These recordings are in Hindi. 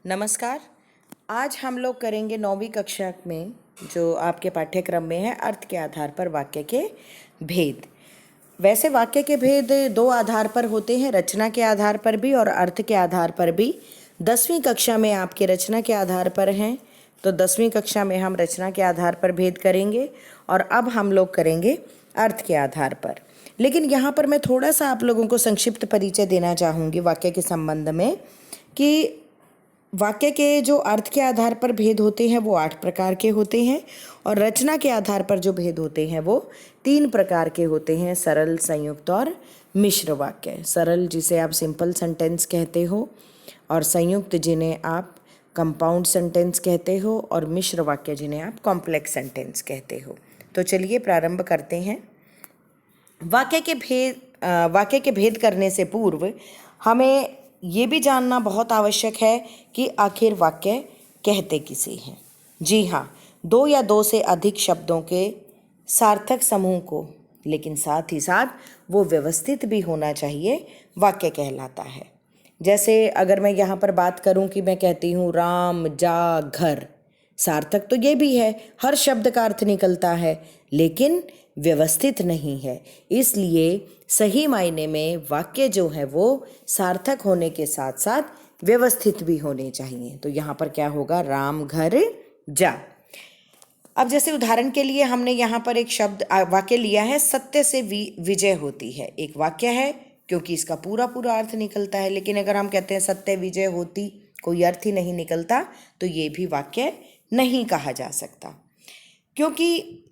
नमस्कार। आज हम लोग करेंगे 9वीं कक्षा में जो आपके पाठ्यक्रम में है अर्थ के आधार पर वाक्य के भेद। वैसे वाक्य के भेद दो आधार पर होते हैं, रचना के आधार पर भी और अर्थ के आधार पर भी। 10वीं कक्षा में आपके रचना के आधार पर हैं, तो 10वीं कक्षा में हम रचना के आधार पर भेद करेंगे और अब हम लोग करेंगे अर्थ के आधार पर। लेकिन यहाँ पर मैं थोड़ा सा आप लोगों को संक्षिप्त परिचय देना चाहूँगी वाक्य के संबंध में कि वाक्य के जो अर्थ के आधार पर भेद होते हैं वो 8 प्रकार के होते हैं और रचना के आधार पर जो भेद होते हैं वो 3 प्रकार के होते हैं, सरल, संयुक्त और मिश्र वाक्य। सरल जिसे आप सिंपल सेंटेंस कहते हो और संयुक्त जिन्हें आप कंपाउंड सेंटेंस कहते हो और मिश्र वाक्य जिन्हें आप कॉम्प्लेक्स सेंटेंस कहते हो। तो चलिए प्रारंभ करते हैं। वाक्य के भेद करने से पूर्व हमें ये भी जानना बहुत आवश्यक है कि आखिर वाक्य कहते किसे हैं। जी हाँ, 2 या 2 से अधिक शब्दों के सार्थक समूह को, लेकिन साथ ही साथ वो व्यवस्थित भी होना चाहिए, वाक्य कहलाता है। जैसे अगर मैं यहाँ पर बात करूँ कि मैं कहती हूँ राम जा घर, सार्थक तो ये भी है, हर शब्द का अर्थ निकलता है, लेकिन व्यवस्थित नहीं है। इसलिए सही मायने में वाक्य जो है वो सार्थक होने के साथ साथ व्यवस्थित भी होने चाहिए। तो यहाँ पर क्या होगा, राम घर जा। अब जैसे उदाहरण के लिए हमने यहाँ पर एक वाक्य लिया है, सत्य से विजय होती है। एक वाक्य है क्योंकि इसका पूरा पूरा अर्थ निकलता है, लेकिन अगर हम कहते हैं सत्य विजय होती, कोई अर्थ ही नहीं निकलता, तो ये भी वाक्य नहीं कहा जा सकता क्योंकि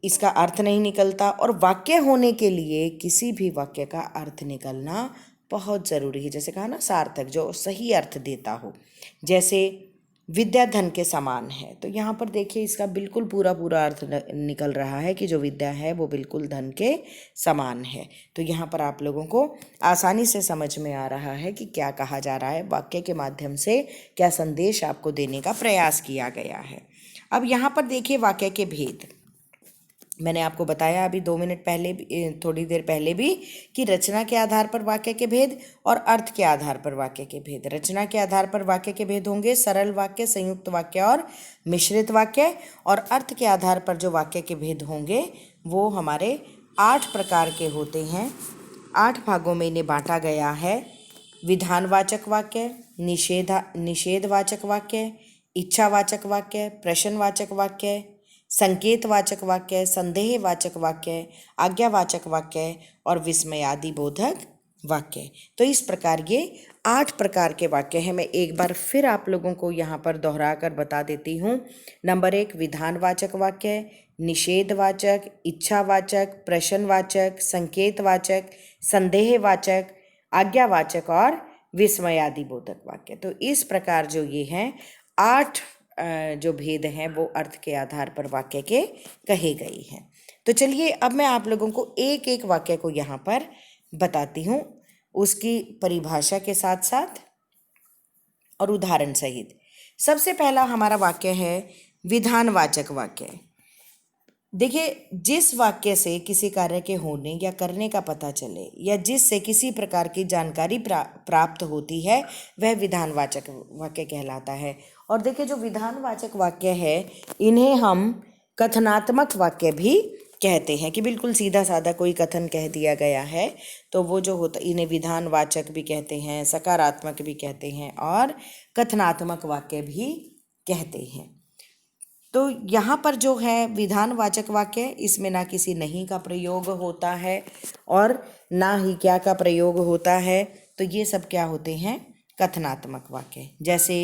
इसका अर्थ नहीं निकलता। और वाक्य होने के लिए किसी भी वाक्य का अर्थ निकलना बहुत ज़रूरी है। जैसे कहा ना, सार्थक, जो सही अर्थ देता हो। जैसे विद्या धन के समान है, तो यहाँ पर देखिए इसका बिल्कुल पूरा पूरा अर्थ निकल रहा है कि जो विद्या है वो बिल्कुल धन के समान है। तो यहाँ पर आप लोगों को आसानी से समझ में आ रहा है कि क्या कहा जा रहा है, वाक्य के माध्यम से क्या संदेश आपको देने का प्रयास किया गया है। अब यहाँ पर देखिए वाक्य के भेद। मैंने आपको बताया अभी 2 मिनट पहले, थोड़ी देर पहले भी, कि रचना के आधार पर वाक्य के भेद और अर्थ के आधार पर वाक्य के भेद। रचना के आधार पर वाक्य के भेद होंगे सरल वाक्य, संयुक्त वाक्य और मिश्रित वाक्य। और अर्थ के आधार पर जो वाक्य के भेद होंगे वो हमारे 8 प्रकार के होते हैं। 8 भागों में इन्हें बांटा गया है। विधानवाचक वाक्य, निषेधवाचक वाक्य, इच्छावाचक वाक्य, प्रश्नवाचक वाक्य, संकेतवाचक वाक्य, संदेहवाचक वाक्य, आज्ञावाचक वाक्य और विस्मयादिबोधक वाक्य। तो इस प्रकार ये 8 प्रकार के वाक्य हैं। मैं एक बार फिर आप लोगों को यहाँ पर दोहरा कर बता देती हूँ। नंबर 1 विधानवाचक वाक्य, निषेधवाचक, इच्छावाचक, प्रश्नवाचक, संकेतवाचक, संदेहवाचक, आज्ञावाचक और विस्मयादिबोधक वाक्य। तो इस प्रकार जो ये हैं 8 जो भेद हैं वो अर्थ के आधार पर वाक्य के कहे गए हैं। तो चलिए अब मैं आप लोगों को एक एक वाक्य को यहाँ पर बताती हूँ, उसकी परिभाषा के साथ साथ और उदाहरण सहित। सबसे पहला हमारा वाक्य है विधानवाचक वाक्य। देखिए, जिस वाक्य से किसी कार्य के होने या करने का पता चले या जिससे किसी प्रकार की जानकारी प्राप्त होती है वह विधानवाचक वाक्य कहलाता है। और देखिए, जो विधानवाचक वाक्य है इन्हें हम कथनात्मक वाक्य भी कहते हैं कि बिल्कुल सीधा साधा कोई कथन कह दिया गया है तो वो जो होता, इन्हें विधानवाचक भी कहते हैं, सकारात्मक भी कहते हैं और कथनात्मक वाक्य भी कहते हैं। तो यहाँ पर जो है विधानवाचक वाक्य, इसमें ना किसी नहीं का प्रयोग होता है और ना ही क्या का प्रयोग होता है। तो ये सब क्या होते हैं, कथनात्मक वाक्य। जैसे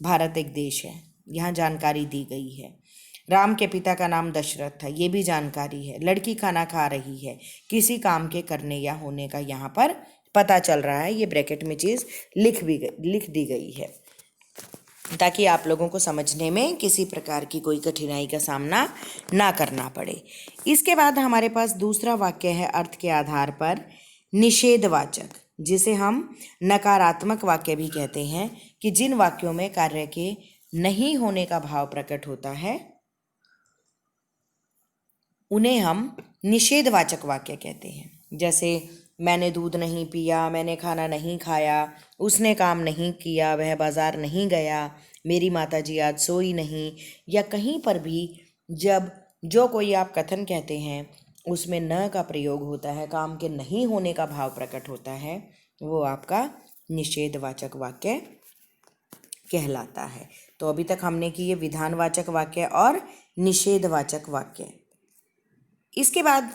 भारत एक देश है, यहाँ जानकारी दी गई है। राम के पिता का नाम दशरथ था, ये भी जानकारी है। लड़की खाना खा रही है, किसी काम के करने या होने का यहाँ पर पता चल रहा है। ये ब्रैकेट में चीज़ लिख दी गई है ताकि आप लोगों को समझने में किसी प्रकार की कोई कठिनाई का सामना ना करना पड़े। इसके बाद हमारे पास दूसरा वाक्य है अर्थ के आधार पर निषेधवाचक, जिसे हम नकारात्मक वाक्य भी कहते हैं, कि जिन वाक्यों में कार्य के नहीं होने का भाव प्रकट होता है उन्हें हम निषेधवाचक वाक्य कहते हैं। जैसे मैंने दूध नहीं पिया, मैंने खाना नहीं खाया, उसने काम नहीं किया, वह बाजार नहीं गया, मेरी माताजी आज सोई नहीं, या कहीं पर भी जब जो कोई आप कथन कहते हैं उसमें न का प्रयोग होता है, काम के नहीं होने का भाव प्रकट होता है, वो आपका निषेधवाचक वाक्य कहलाता है। तो अभी तक हमने किए विधानवाचक वाक्य और निषेधवाचक वाक्य। इसके बाद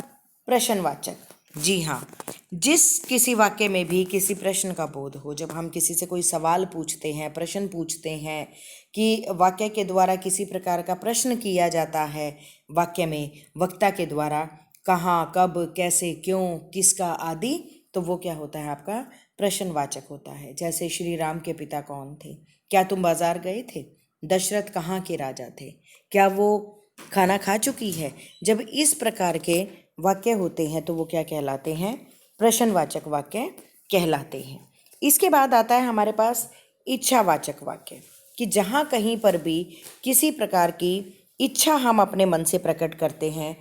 प्रश्नवाचक। जी हाँ, जिस किसी वाक्य में भी किसी प्रश्न का बोध हो, जब हम किसी से कोई सवाल पूछते हैं, प्रश्न पूछते हैं, कि वाक्य के द्वारा किसी प्रकार का प्रश्न किया जाता है, वाक्य में वक्ता के द्वारा कहाँ, कब, कैसे, क्यों, किसका आदि, तो वो क्या होता है आपका प्रश्नवाचक होता है। जैसे श्री राम के पिता कौन थे, क्या तुम बाजार गए थे, दशरथ कहाँ के राजा थे, क्या वो खाना खा चुकी है। जब इस प्रकार के वाक्य होते हैं तो वो क्या कहलाते हैं, प्रश्नवाचक वाक्य कहलाते हैं। इसके बाद आता है हमारे पास इच्छावाचक वाक्य, कि जहाँ कहीं पर भी किसी प्रकार की इच्छा हम अपने मन से प्रकट करते हैं,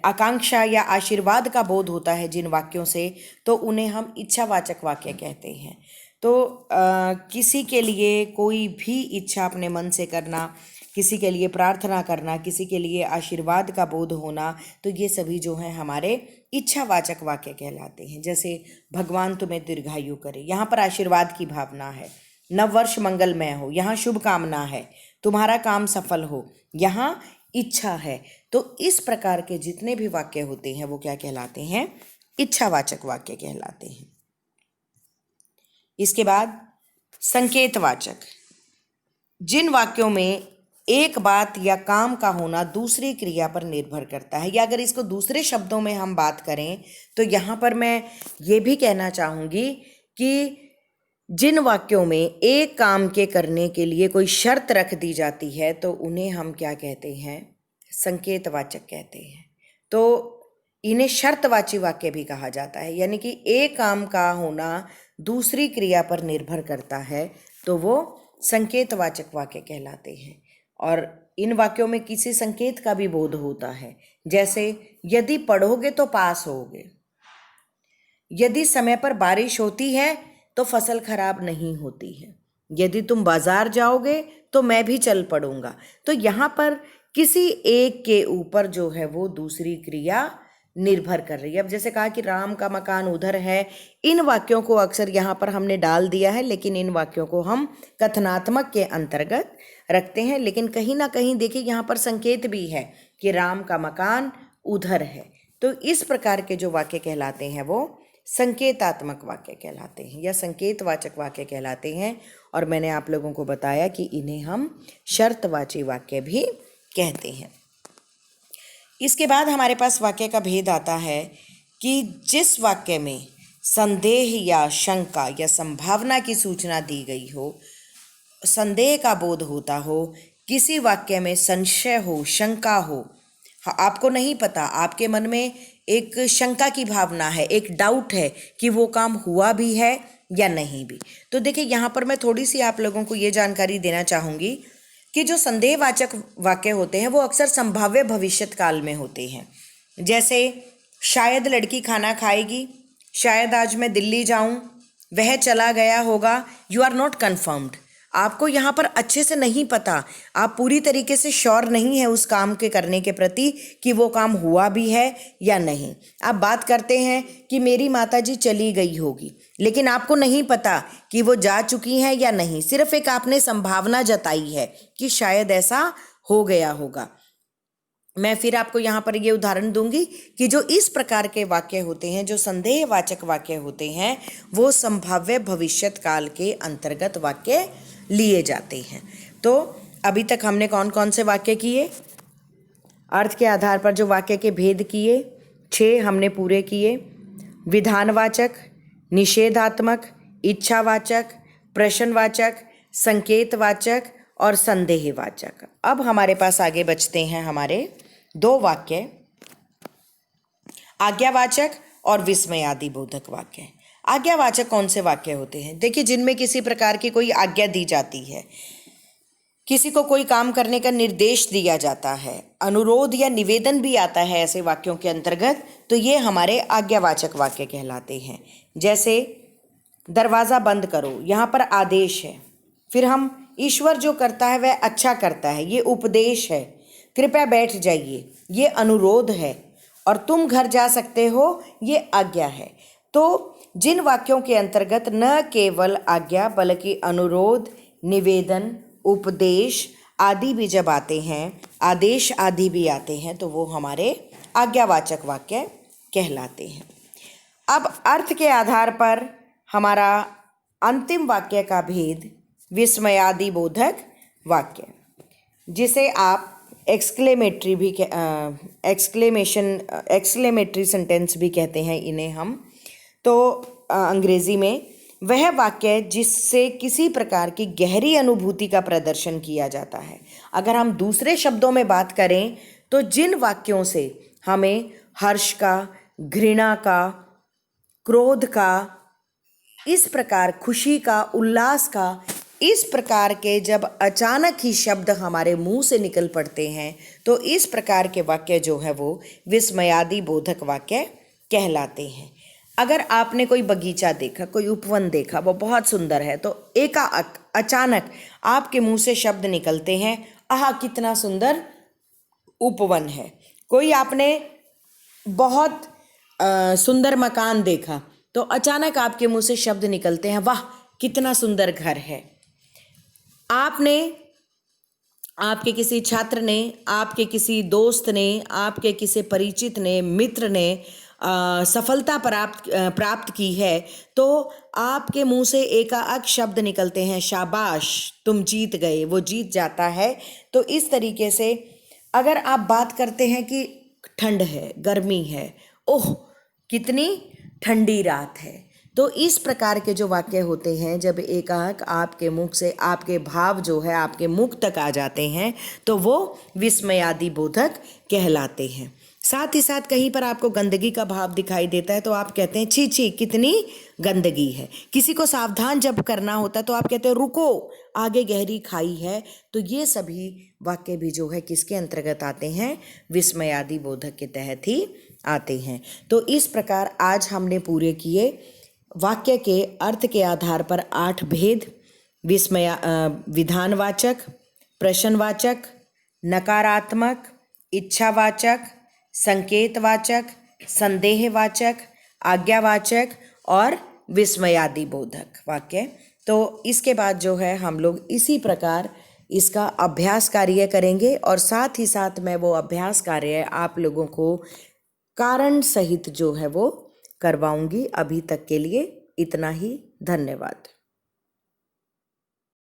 आकांक्षा या आशीर्वाद का बोध होता है जिन वाक्यों से, तो उन्हें हम इच्छावाचक वाक्य कहते हैं। तो किसी के लिए कोई भी इच्छा अपने मन से करना, किसी के लिए प्रार्थना करना, किसी के लिए आशीर्वाद का बोध होना, तो ये सभी जो हैं हमारे इच्छावाचक वाक्य कहलाते हैं। जैसे भगवान तुम्हें दीर्घायु करे, यहाँ पर आशीर्वाद की भावना है। नववर्ष मंगलमय हो, यहाँ शुभ कामना है। तुम्हारा काम सफल हो, यहाँ इच्छा है। तो इस प्रकार के जितने भी वाक्य होते हैं वो क्या कहलाते हैं, इच्छावाचक वाक्य कहलाते हैं। इसके बाद संकेतवाचक, जिन वाक्यों में एक बात या काम का होना दूसरी क्रिया पर निर्भर करता है, या अगर इसको दूसरे शब्दों में हम बात करें तो यहाँ पर मैं ये भी कहना चाहूँगी कि जिन वाक्यों में एक काम के करने के लिए कोई शर्त रख दी जाती है तो उन्हें हम क्या कहते हैं, संकेतवाचक कहते हैं। तो इन्हें शर्तवाची वाक्य भी कहा जाता है, यानी कि एक काम का होना दूसरी क्रिया पर निर्भर करता है, तो वो संकेतवाचक वाक्य कहलाते हैं। और इन वाक्यों में किसी संकेत का भी बोध होता है, जैसे यदि पढ़ोगे तो पास होगे, यदि समय पर बारिश होती है तो फसल खराब नहीं होती है, यदि तुम बाजार जाओगे तो मैं भी चल पड़ूंगा। तो यहाँ पर किसी एक के ऊपर जो है वो दूसरी क्रिया निर्भर कर रही है। अब जैसे कहा कि राम का मकान उधर है, इन वाक्यों को अक्सर यहाँ पर हमने डाल दिया है, लेकिन इन वाक्यों को हम कथनात्मक के अंतर्गत रखते हैं। लेकिन कहीं ना कहीं देखिए यहाँ पर संकेत भी है कि राम का मकान उधर है। तो इस प्रकार के जो वाक्य कहलाते हैं वो संकेतात्मक वाक्य कहलाते हैं या संकेतवाचक वाक्य कहलाते हैं। और मैंने आप लोगों को बताया कि इन्हें हम शर्तवाची वाक्य भी कहते हैं। इसके बाद हमारे पास वाक्य का भेद आता है कि जिस वाक्य में संदेह या शंका या संभावना की सूचना दी गई हो, संदेह का बोध होता हो, किसी वाक्य में संशय हो, शंका हो, आपको नहीं पता, आपके मन में एक शंका की भावना है, एक डाउट है कि वो काम हुआ भी है या नहीं भी। तो देखिए यहाँ पर मैं थोड़ी सी आप लोगों को ये जानकारी देना चाहूँगी कि जो संदेहवाचक वाक्य होते हैं वो अक्सर संभाव्य भविष्यत काल में होते हैं। जैसे शायद लड़की खाना खाएगी, शायद आज मैं दिल्ली जाऊं, वह चला गया होगा। यू आर नॉट कन्फर्म्ड, आपको यहाँ पर अच्छे से नहीं पता, आप पूरी तरीके से श्योर नहीं है उस काम के करने के प्रति कि वो काम हुआ भी है या नहीं। आप बात करते हैं कि मेरी माताजी चली गई होगी, लेकिन आपको नहीं पता कि वो जा चुकी हैं या नहीं, सिर्फ एक आपने संभावना जताई है कि शायद ऐसा हो गया होगा। मैं फिर आपको यहाँ पर ये उदाहरण दूंगी कि जो इस प्रकार के वाक्य होते हैं, जो संदेहवाचक वाक्य होते हैं, वो संभाव्य भविष्यत काल के अंतर्गत वाक्य लिए जाते हैं। तो अभी तक हमने कौन कौन से वाक्य किए, अर्थ के आधार पर जो वाक्य के भेद किए, 6 हमने पूरे किए। विधानवाचक, निषेधात्मक, इच्छावाचक, प्रश्नवाचक, संकेतवाचक और संदेहवाचक। अब हमारे पास आगे बचते हैं हमारे 2 वाक्य, आज्ञावाचक और विस्मयादि बोधक वाक्य। आज्ञावाचक कौन से वाक्य होते हैं? देखिए, जिनमें किसी प्रकार की कोई आज्ञा दी जाती है, किसी को कोई काम करने का निर्देश दिया जाता है, अनुरोध या निवेदन भी आता है ऐसे वाक्यों के अंतर्गत, तो तो ये हमारे आज्ञावाचक वाक्य कहलाते हैं। जैसे दरवाज़ा बंद करो, यहाँ पर आदेश है। फिर हम ईश्वर जो करता है वह अच्छा करता है, ये उपदेश है। कृपया बैठ जाइए, ये अनुरोध है। और तुम घर जा सकते हो, ये आज्ञा है। तो जिन वाक्यों के अंतर्गत न केवल आज्ञा बल्कि अनुरोध, निवेदन, उपदेश आदि भी जब आते हैं, आदेश आदि भी आते हैं, तो वो हमारे आज्ञावाचक वाक्य कहलाते हैं। अब अर्थ के आधार पर हमारा अंतिम वाक्य का भेद विस्मयादि बोधक वाक्य, जिसे आप एक्सक्लेमेटरी सेंटेंस भी कहते हैं इन्हें हम। तो अंग्रेजी में वह वाक्य जिससे किसी प्रकार की गहरी अनुभूति का प्रदर्शन किया जाता है। अगर हम दूसरे शब्दों में बात करें तो जिन वाक्यों से हमें हर्ष का, घृणा का, क्रोध का, इस प्रकार खुशी का, उल्लास का, इस प्रकार के जब अचानक ही शब्द हमारे मुंह से निकल पड़ते हैं तो इस प्रकार के वाक्य जो है वो विस्मयादि बोधक वाक्य कहलाते हैं। अगर आपने कोई बगीचा देखा, कोई उपवन देखा, वो बहुत सुंदर है, तो अचानक आपके मुंह से शब्द निकलते हैं, आह कितना सुंदर उपवन है। कोई आपने बहुत सुंदर मकान देखा, तो अचानक आपके मुंह से शब्द निकलते हैं, वाह कितना सुंदर घर है। आपके किसी छात्र ने, आपके किसी दोस्त ने, आपके किसी परिचित ने, मित्र ने सफलता प्राप्त की है, तो आपके मुंह से एकाएक शब्द निकलते हैं, शाबाश तुम जीत गए, वो जीत जाता है। तो इस तरीके से अगर आप बात करते हैं कि ठंड है, गर्मी है, ओह कितनी ठंडी रात है, तो इस प्रकार के जो वाक्य होते हैं, जब एकाएक आपके मुख से आपके भाव जो है आपके मुख तक आ जाते हैं, तो वो विस्मयादि बोधक कहलाते हैं। साथ ही साथ कहीं पर आपको गंदगी का भाव दिखाई देता है तो आप कहते हैं छी छी कितनी गंदगी है। किसी को सावधान जब करना होता है तो आप कहते हैं रुको आगे गहरी खाई है। तो ये सभी वाक्य भी जो है किसके अंतर्गत आते हैं, विस्मयादि बोधक के तहत ही आते हैं। तो इस प्रकार आज हमने पूरे किए वाक्य के अर्थ के आधार पर 8 भेद, विधानवाचक, प्रश्नवाचक, नकारात्मक, इच्छावाचक, संकेतवाचक, संदेहवाचक, आज्ञावाचक और विस्मयादि बोधक वाक्य। तो इसके बाद जो है हम लोग इसी प्रकार इसका अभ्यास कार्य करेंगे और साथ ही साथ मैं वो अभ्यास कार्य आप लोगों को कारण सहित जो है वो करवाऊंगी। अभी तक के लिए इतना ही, धन्यवाद।